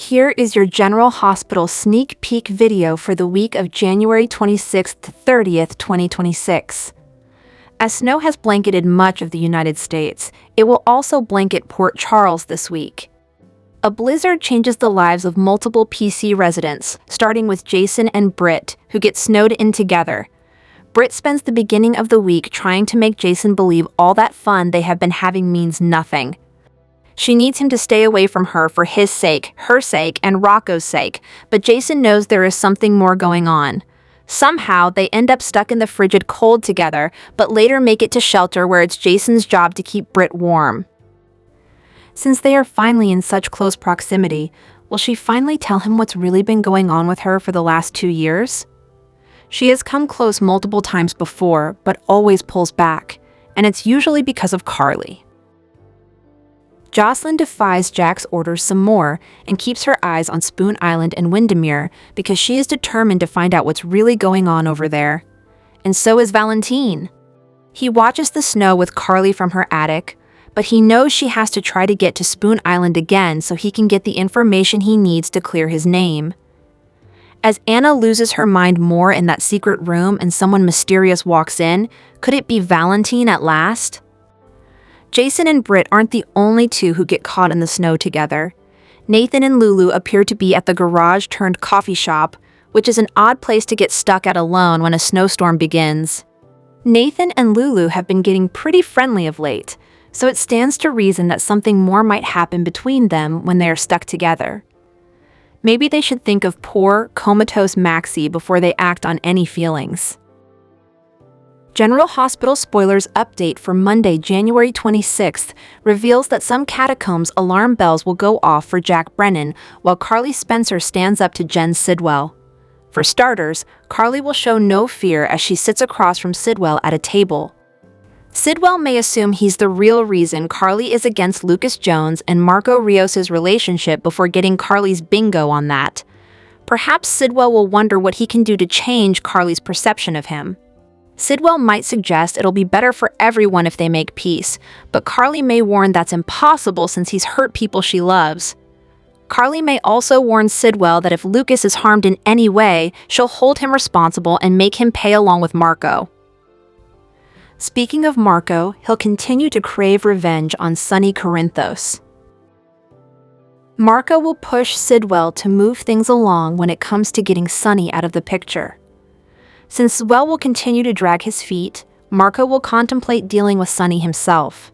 Here is your General Hospital sneak peek video for the week of January 26th to 30th, 2026. As snow has blanketed much of the United States, it will also blanket Port Charles this week. A blizzard changes the lives of multiple PC residents, starting with Jason and Britt, who get snowed in together. Britt spends the beginning of the week trying to make Jason believe all that fun they have been having means nothing. She needs him to stay away from her for his sake, her sake, and Rocco's sake, but Jason knows there is something more going on. Somehow, they end up stuck in the frigid cold together, but later make it to shelter where it's Jason's job to keep Britt warm. Since they are finally in such close proximity, will she finally tell him what's really been going on with her for the last 2 years? She has come close multiple times before, but always pulls back, and it's usually because of Carly. Jocelyn defies Jack's orders some more and keeps her eyes on Spoon Island and Windermere because she is determined to find out what's really going on over there. And so is Valentine. He watches the snow with Carly from her attic, but he knows she has to try to get to Spoon Island again so he can get the information he needs to clear his name. As Anna loses her mind more in that secret room and someone mysterious walks in, could it be Valentine at last? Jason and Britt aren't the only two who get caught in the snow together. Nathan and Lulu appear to be at the garage-turned-coffee shop, which is an odd place to get stuck at alone when a snowstorm begins. Nathan and Lulu have been getting pretty friendly of late, so it stands to reason that something more might happen between them when they are stuck together. Maybe they should think of poor, comatose Maxie before they act on any feelings. General Hospital Spoilers update for Monday, January 26th reveals that some Catacombs alarm bells will go off for Jack Brennan while Carly Spencer stands up to Jen Sidwell. For starters, Carly will show no fear as she sits across from Sidwell at a table. Sidwell may assume he's the real reason Carly is against Lucas Jones and Marco Rios' relationship before getting Carly's bingo on that. Perhaps Sidwell will wonder what he can do to change Carly's perception of him. Sidwell might suggest it'll be better for everyone if they make peace, but Carly may warn that's impossible since he's hurt people she loves. Carly may also warn Sidwell that if Lucas is harmed in any way, she'll hold him responsible and make him pay along with Marco. Speaking of Marco, he'll continue to crave revenge on Sonny Corinthos. Marco will push Sidwell to move things along when it comes to getting Sonny out of the picture. Since Sidwell will continue to drag his feet, Marco will contemplate dealing with Sonny himself.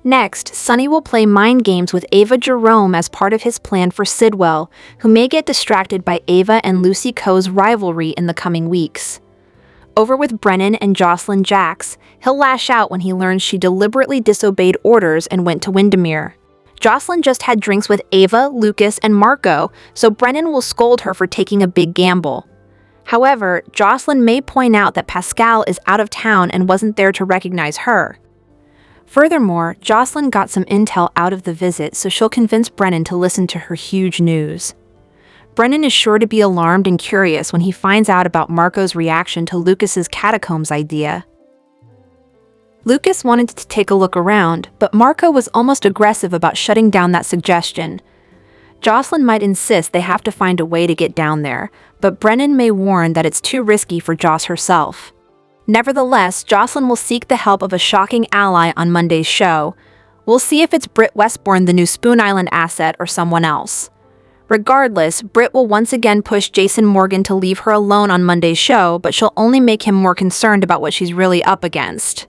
Next, Sonny will play mind games with Ava Jerome as part of his plan for Sidwell, who may get distracted by Ava and Lucy Coe's rivalry in the coming weeks. Over with Brennan and Jocelyn Jax, he'll lash out when he learns she deliberately disobeyed orders and went to Windermere. Jocelyn just had drinks with Ava, Lucas, and Marco, so Brennan will scold her for taking a big gamble. However, Jocelyn may point out that Pascal is out of town and wasn't there to recognize her. Furthermore, Jocelyn got some intel out of the visit, so she'll convince Brennan to listen to her huge news. Brennan is sure to be alarmed and curious when he finds out about Marco's reaction to Lucas's Catacombs idea. Lucas wanted to take a look around, but Marco was almost aggressive about shutting down that suggestion. Jocelyn might insist they have to find a way to get down there, but Brennan may warn that it's too risky for Joss herself. Nevertheless, Jocelyn will seek the help of a shocking ally on Monday's show. We'll see if it's Britt Westbourne, the new Spoon Island asset, or someone else. Regardless, Britt will once again push Jason Morgan to leave her alone on Monday's show, but she'll only make him more concerned about what she's really up against.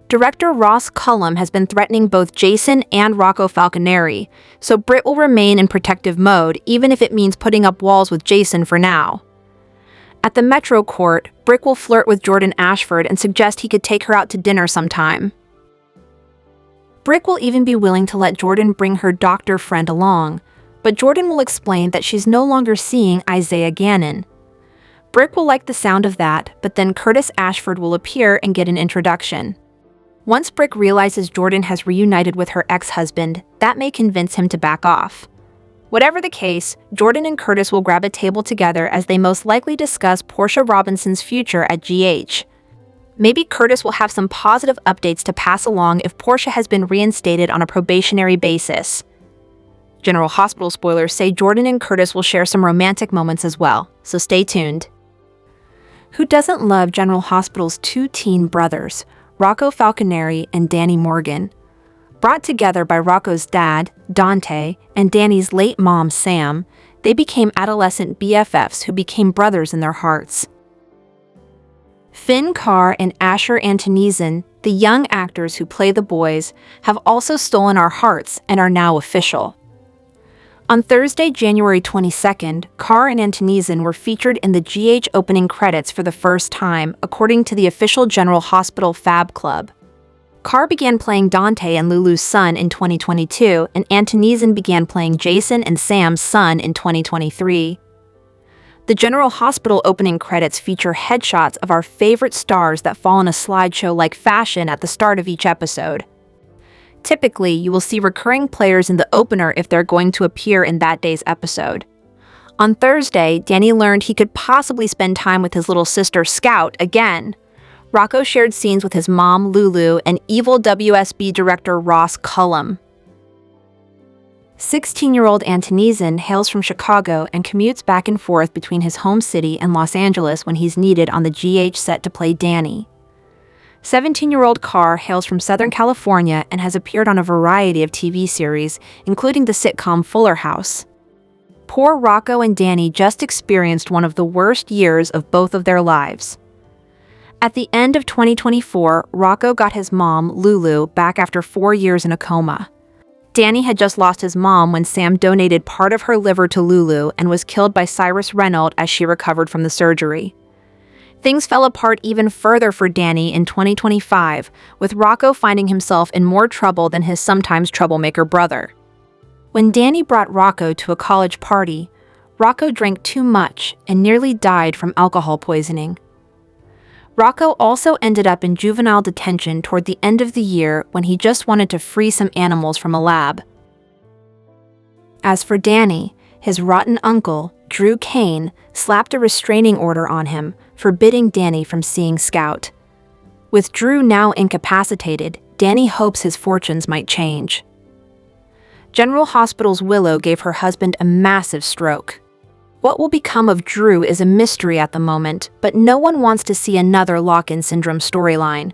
Director Ross Cullum has been threatening both Jason and Rocco Falconeri, so Britt will remain in protective mode, even if it means putting up walls with Jason for now. At the Metro Court, Britt will flirt with Jordan Ashford and suggest he could take her out to dinner sometime. Britt will even be willing to let Jordan bring her doctor friend along, but Jordan will explain that she's no longer seeing Isaiah Gannon. Britt will like the sound of that, but then Curtis Ashford will appear and get an introduction. Once Britt realizes Jordan has reunited with her ex-husband, that may convince him to back off. Whatever the case, Jordan and Curtis will grab a table together as they most likely discuss Portia Robinson's future at GH. Maybe Curtis will have some positive updates to pass along if Portia has been reinstated on a probationary basis. General Hospital spoilers say Jordan and Curtis will share some romantic moments as well, so stay tuned. Who doesn't love General Hospital's two teen brothers, Rocco Falconeri and Danny Morgan? Brought together by Rocco's dad, Dante, and Danny's late mom, Sam, they became adolescent BFFs who became brothers in their hearts. Finn Carr and Asher Antonesen, the young actors who play the boys, have also stolen our hearts and are now official. On Thursday, January 22nd, Carr and Antonesen were featured in the GH opening credits for the first time, according to the official General Hospital Fab Club. Carr began playing Dante and Lulu's son in 2022, and Antonesen began playing Jason and Sam's son in 2023. The General Hospital opening credits feature headshots of our favorite stars that fall in a slideshow-like fashion at the start of each episode. Typically, you will see recurring players in the opener if they're going to appear in that day's episode. On Thursday, Danny learned he could possibly spend time with his little sister Scout again. Rocco shared scenes with his mom, Lulu, and evil WSB director Ross Cullum. 16-year-old Antonesen hails from Chicago and commutes back and forth between his home city and Los Angeles when he's needed on the GH set to play Danny. 17-year-old Carr hails from Southern California and has appeared on a variety of TV series, including the sitcom Fuller House. Poor Rocco and Danny just experienced one of the worst years of both of their lives. At the end of 2024, Rocco got his mom, Lulu, back after 4 years in a coma. Danny had just lost his mom when Sam donated part of her liver to Lulu and was killed by Cyrus Reynolds as she recovered from the surgery. Things fell apart even further for Danny in 2025, with Rocco finding himself in more trouble than his sometimes troublemaker brother. When Danny brought Rocco to a college party, Rocco drank too much and nearly died from alcohol poisoning. Rocco also ended up in juvenile detention toward the end of the year when he just wanted to free some animals from a lab. As for Danny, his rotten uncle, Drew Kane, slapped a restraining order on him, forbidding Danny from seeing Scout. With Drew now incapacitated, Danny hopes his fortunes might change. General Hospital's Willow gave her husband a massive stroke. What will become of Drew is a mystery at the moment, but no one wants to see another lock-in syndrome storyline.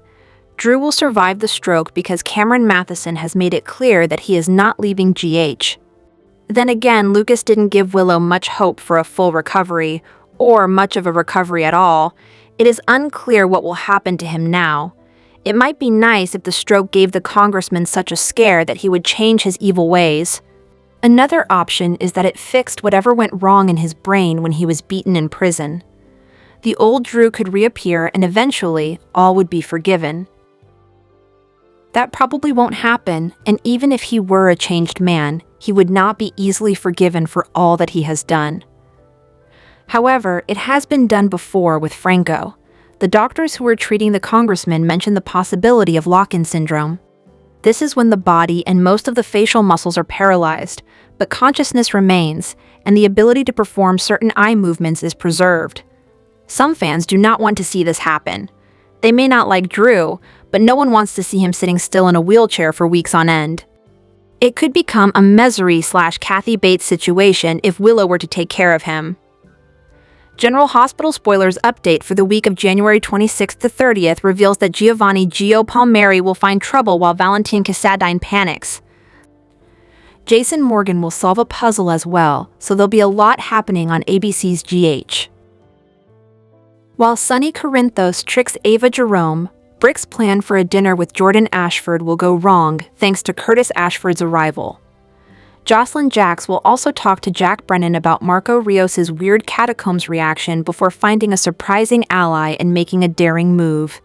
Drew will survive the stroke because Cameron Matheson has made it clear that he is not leaving GH. Then again, Lucas didn't give Willow much hope for a full recovery, or much of a recovery at all. It is unclear what will happen to him now. It might be nice if the stroke gave the congressman such a scare that he would change his evil ways. Another option is that it fixed whatever went wrong in his brain when he was beaten in prison. The old Drew could reappear and eventually all would be forgiven. That probably won't happen, and even if he were a changed man, he would not be easily forgiven for all that he has done. However, it has been done before with Franco. The doctors who were treating the congressman mentioned the possibility of lock-in syndrome. This is when the body and most of the facial muscles are paralyzed, but consciousness remains, and the ability to perform certain eye movements is preserved. Some fans do not want to see this happen. They may not like Drew, but no one wants to see him sitting still in a wheelchair for weeks on end. It could become a Mesri/Kathy Bates situation if Willow were to take care of him. General Hospital spoilers update for the week of January 26th to 30th reveals that Giovanni Gio Palmieri will find trouble while Valentin Cassadine panics. Jason Morgan will solve a puzzle as well, so there'll be a lot happening on ABC's GH. While Sonny Corinthos tricks Ava Jerome, Brick's plan for a dinner with Jordan Ashford will go wrong thanks to Curtis Ashford's arrival. Jocelyn Jacks will also talk to Jack Brennan about Marco Rios' weird Catacombs reaction before finding a surprising ally and making a daring move.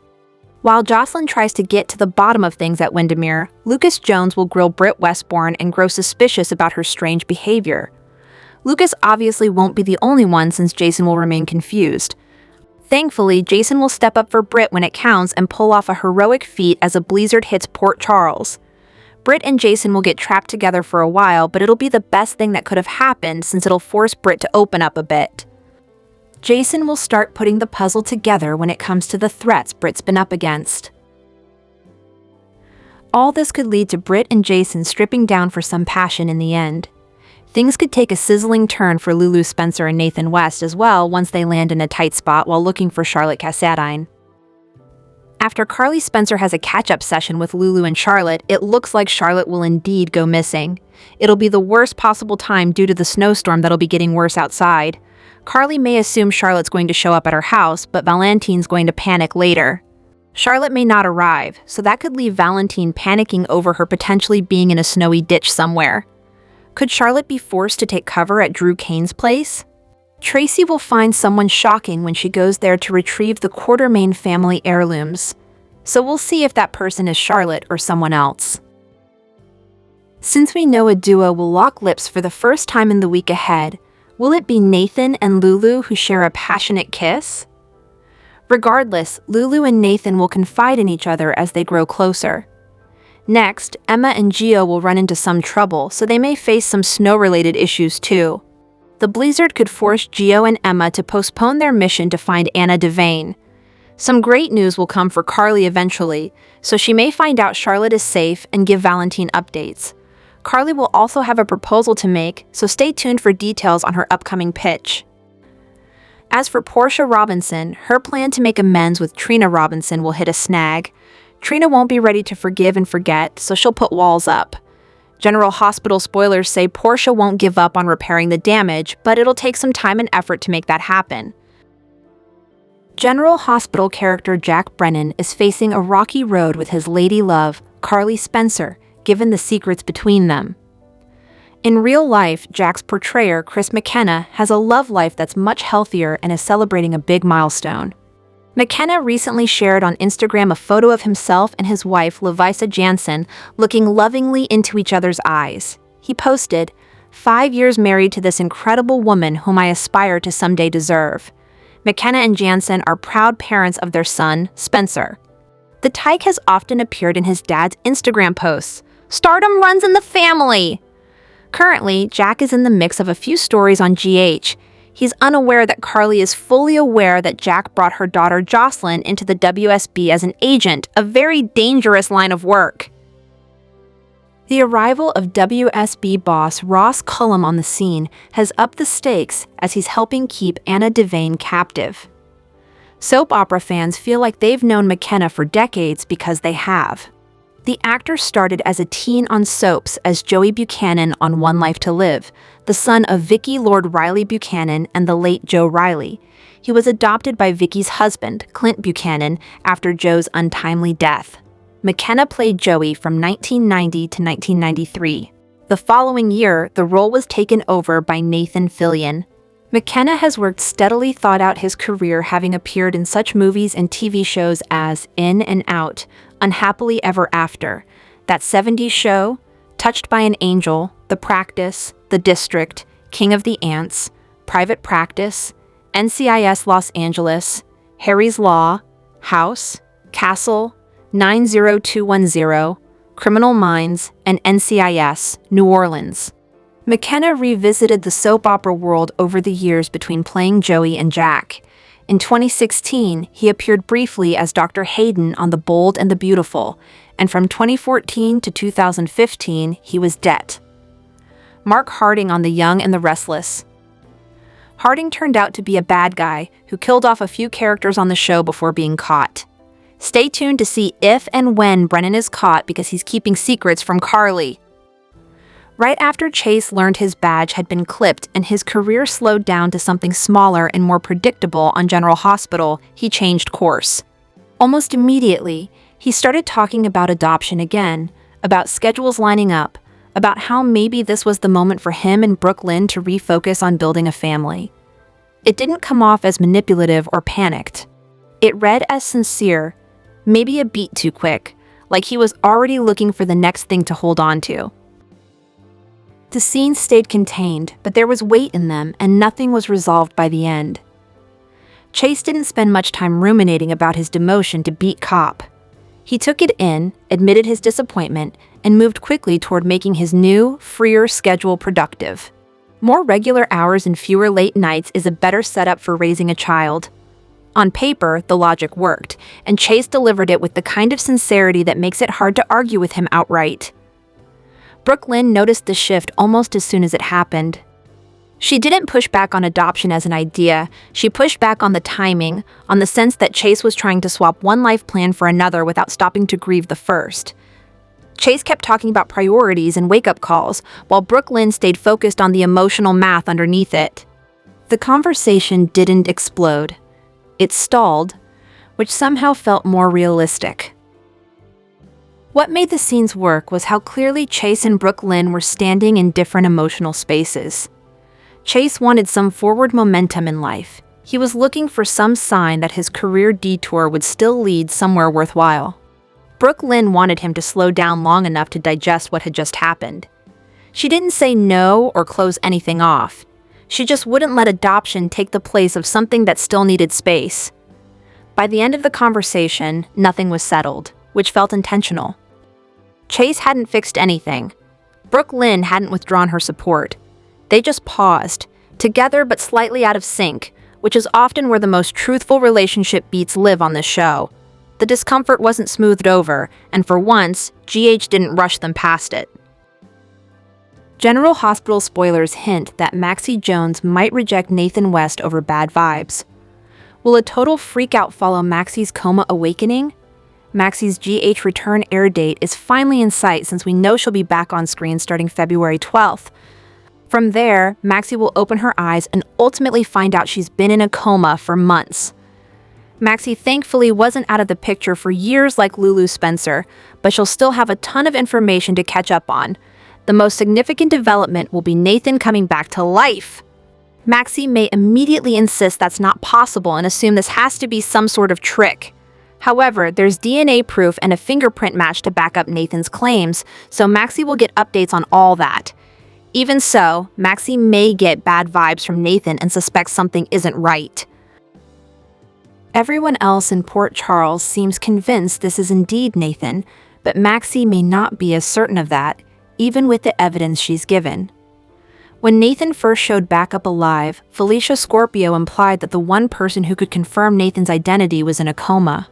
While Jocelyn tries to get to the bottom of things at Windermere, Lucas Jones will grill Britt Westbourne and grow suspicious about her strange behavior. Lucas obviously won't be the only one since Jason will remain confused. Thankfully, Jason will step up for Britt when it counts and pull off a heroic feat as a blizzard hits Port Charles. Britt and Jason will get trapped together for a while, but it'll be the best thing that could have happened since it'll force Britt to open up a bit. Jason will start putting the puzzle together when it comes to the threats Britt's been up against. All this could lead to Britt and Jason stripping down for some passion in the end. Things could take a sizzling turn for Lulu Spencer and Nathan West as well once they land in a tight spot while looking for Charlotte Cassadine. After Carly Spencer has a catch-up session with Lulu and Charlotte, it looks like Charlotte will indeed go missing. It'll be the worst possible time due to the snowstorm that'll be getting worse outside. Carly may assume Charlotte's going to show up at her house, but Valentine's going to panic later. Charlotte may not arrive, so that could leave Valentine panicking over her potentially being in a snowy ditch somewhere. Could Charlotte be forced to take cover at Drew Kane's place? Tracy will find someone shocking when she goes there to retrieve the Quartermaine family heirlooms. So we'll see if that person is Charlotte or someone else. Since we know a duo will lock lips for the first time in the week ahead, will it be Nathan and Lulu who share a passionate kiss? Regardless, Lulu and Nathan will confide in each other as they grow closer. Next, Emma and Gio will run into some trouble, so they may face some snow-related issues too. The blizzard could force Gio and Emma to postpone their mission to find Anna Devane. Some great news will come for Carly eventually, so she may find out Charlotte is safe and give Valentine updates. Carly will also have a proposal to make, so stay tuned for details on her upcoming pitch. As for Portia Robinson, her plan to make amends with Trina Robinson will hit a snag. Trina won't be ready to forgive and forget, so she'll put walls up. General Hospital spoilers say Portia won't give up on repairing the damage, but it'll take some time and effort to make that happen. General Hospital character Jack Brennan is facing a rocky road with his lady love, Carly Spencer, given the secrets between them. In real life, Jack's portrayer, Chris McKenna, has a love life that's much healthier and is celebrating a big milestone. McKenna recently shared on Instagram a photo of himself and his wife, Lovisa Jansen, looking lovingly into each other's eyes. He posted, "5 years married to this incredible woman whom I aspire to someday deserve." McKenna and Jansen are proud parents of their son, Spencer. The tyke has often appeared in his dad's Instagram posts. Stardom runs in the family! Currently, Jack is in the mix of a few stories on GH. He's unaware that Carly is fully aware that Jack brought her daughter Jocelyn into the WSB as an agent, a very dangerous line of work. The arrival of WSB boss Ross Cullum on the scene has upped the stakes as he's helping keep Anna Devane captive. Soap opera fans feel like they've known McKenna for decades because they have. The actor started as a teen on soaps as Joey Buchanan on One Life to Live, the son of Vicki Lord Riley Buchanan and the late Joe Riley. He was adopted by Vicki's husband, Clint Buchanan, after Joe's untimely death. McKenna played Joey from 1990 to 1993. The following year, the role was taken over by Nathan Fillion. McKenna has worked steadily throughout his career, having appeared in such movies and TV shows as In and Out, Unhappily Ever After, That 70s Show, Touched by an Angel, The Practice, The District, King of the Ants, Private Practice, NCIS Los Angeles, Harry's Law, House, Castle, 90210, Criminal Minds, and NCIS, New Orleans. McKenna revisited the soap opera world over the years between playing Joey and Jack. In 2016, he appeared briefly as Dr. Hayden on The Bold and the Beautiful, and from 2014 to 2015, he was Det. Mark Harding on The Young and the Restless. Harding turned out to be a bad guy who killed off a few characters on the show before being caught. Stay tuned to see if and when Brennan is caught because he's keeping secrets from Carly. Right after Chase learned his badge had been clipped and his career slowed down to something smaller and more predictable on General Hospital, he changed course. Almost immediately, he started talking about adoption again, about schedules lining up, about how maybe this was the moment for him and Brooke Lynn to refocus on building a family. It didn't come off as manipulative or panicked. It read as sincere, maybe a beat too quick, like he was already looking for the next thing to hold on to. The scenes stayed contained, but there was weight in them and nothing was resolved by the end. Chase didn't spend much time ruminating about his demotion to beat cop. He took it in, admitted his disappointment, and moved quickly toward making his new, freer schedule productive. More regular hours and fewer late nights is a better setup for raising a child. On paper, the logic worked, and Chase delivered it with the kind of sincerity that makes it hard to argue with him outright. Brooke Lynn noticed the shift almost as soon as it happened. She didn't push back on adoption as an idea, she pushed back on the timing, on the sense that Chase was trying to swap one life plan for another without stopping to grieve the first. Chase kept talking about priorities and wake-up calls, while Brooke Lynn stayed focused on the emotional math underneath it. The conversation didn't explode. It stalled, which somehow felt more realistic. What made the scenes work was how clearly Chase and Brooke Lynn were standing in different emotional spaces. Chase wanted some forward momentum in life. He was looking for some sign that his career detour would still lead somewhere worthwhile. Brooke Lynn wanted him to slow down long enough to digest what had just happened. She didn't say no or close anything off. She just wouldn't let adoption take the place of something that still needed space. By the end of the conversation, nothing was settled, which felt intentional. Chase hadn't fixed anything. Brooke Lynn hadn't withdrawn her support. They just paused, together but slightly out of sync, which is often where the most truthful relationship beats live on this show. The discomfort wasn't smoothed over, and for once, GH didn't rush them past it. General Hospital spoilers hint that Maxie Jones might reject Nathan West over bad vibes. Will a total freakout follow Maxie's coma awakening? Maxie's GH return air date is finally in sight since we know she'll be back on screen starting February 12th. From there, Maxie will open her eyes and ultimately find out she's been in a coma for months. Maxie thankfully wasn't out of the picture for years like Lulu Spencer, but she'll still have a ton of information to catch up on. The most significant development will be Nathan coming back to life. Maxie may immediately insist that's not possible and assume this has to be some sort of trick. However, there's DNA proof and a fingerprint match to back up Nathan's claims, so Maxie will get updates on all that. Even so, Maxie may get bad vibes from Nathan and suspect something isn't right. Everyone else in Port Charles seems convinced this is indeed Nathan, but Maxie may not be as certain of that, even with the evidence she's given. When Nathan first showed back up alive, Felicia Scorpio implied that the one person who could confirm Nathan's identity was in a coma.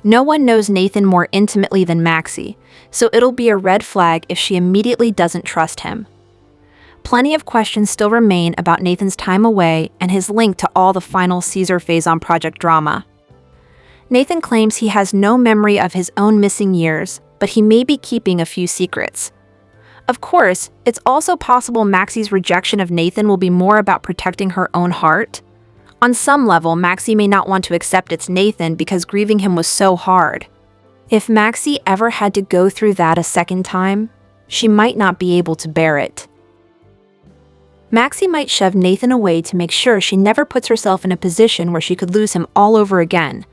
No one knows Nathan more intimately than Maxie, so it'll be a red flag if she immediately doesn't trust him. Plenty of questions still remain about Nathan's time away and his link to all the final Caesar Phazon project drama. Nathan claims he has no memory of his own missing years, but he may be keeping a few secrets. Of course, it's also possible Maxie's rejection of Nathan will be more about protecting her own heart. On some level, Maxie may not want to accept it's Nathan because grieving him was so hard. If Maxie ever had to go through that a second time, she might not be able to bear it. Maxie might shove Nathan away to make sure she never puts herself in a position where she could lose him all over again.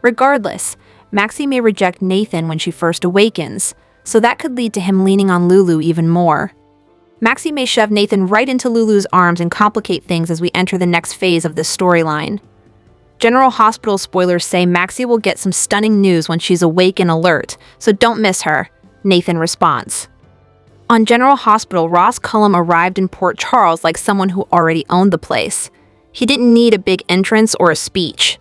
Regardless, Maxie may reject Nathan when she first awakens, so that could lead to him leaning on Lulu even more. Maxie may shove Nathan right into Lulu's arms and complicate things as we enter the next phase of this storyline. General Hospital spoilers say Maxie will get some stunning news when she's awake and alert, so don't miss her, Nathan responds. On General Hospital, Ross Cullum arrived in Port Charles like someone who already owned the place. He didn't need a big entrance or a speech.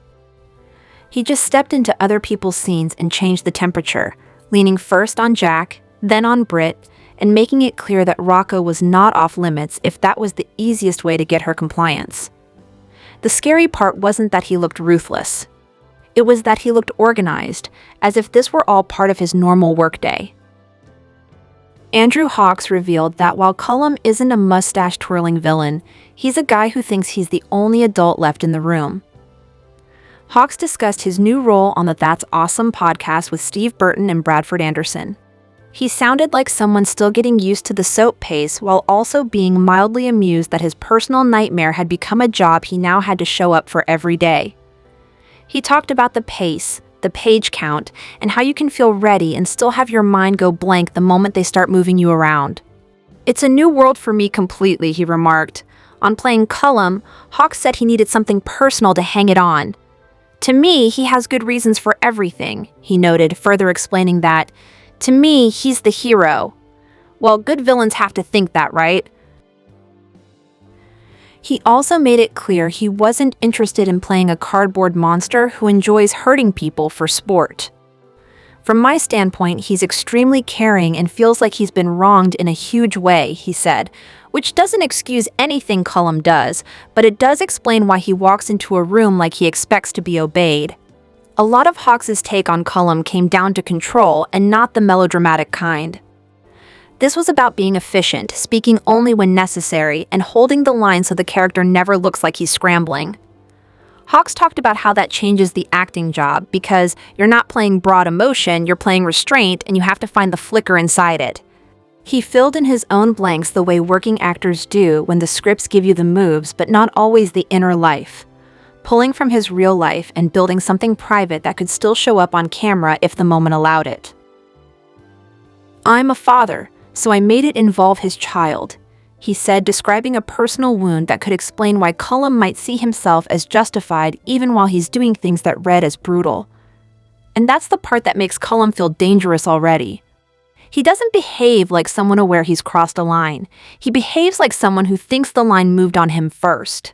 He just stepped into other people's scenes and changed the temperature, leaning first on Jack, then on Britt, and making it clear that Rocco was not off limits if that was the easiest way to get her compliance. The scary part wasn't that he looked ruthless. It was that he looked organized, as if this were all part of his normal workday. Andrew Hawks revealed that while Cullum isn't a mustache-twirling villain, he's a guy who thinks he's the only adult left in the room. Hawks discussed his new role on the That's Awesome podcast with Steve Burton and Bradford Anderson. He sounded like someone still getting used to the soap pace while also being mildly amused that his personal nightmare had become a job he now had to show up for every day. He talked about the pace, the page count, and how you can feel ready and still have your mind go blank the moment they start moving you around. "It's a new world for me completely," he remarked. On playing Cullum, Hawks said he needed something personal to hang it on. "To me, he has good reasons for everything," he noted, further explaining that, "To me, he's the hero." Well, good villains have to think that, right? He also made it clear he wasn't interested in playing a cardboard monster who enjoys hurting people for sport. From my standpoint, he's extremely caring and feels like he's been wronged in a huge way, he said, which doesn't excuse anything Cullum does, but it does explain why he walks into a room like he expects to be obeyed. A lot of Hawks' take on Cullum came down to control and not the melodramatic kind. This was about being efficient, speaking only when necessary, and holding the line so the character never looks like he's scrambling. Hawks talked about how that changes the acting job because you're not playing broad emotion, you're playing restraint, and you have to find the flicker inside it. He filled in his own blanks the way working actors do when the scripts give you the moves but not always the inner life, pulling from his real life and building something private that could still show up on camera if the moment allowed it. "I'm a father, so I made it involve his child," he said, describing a personal wound that could explain why Cullum might see himself as justified even while he's doing things that read as brutal. And that's the part that makes Cullum feel dangerous already. He doesn't behave like someone aware he's crossed a line. He behaves like someone who thinks the line moved on him first.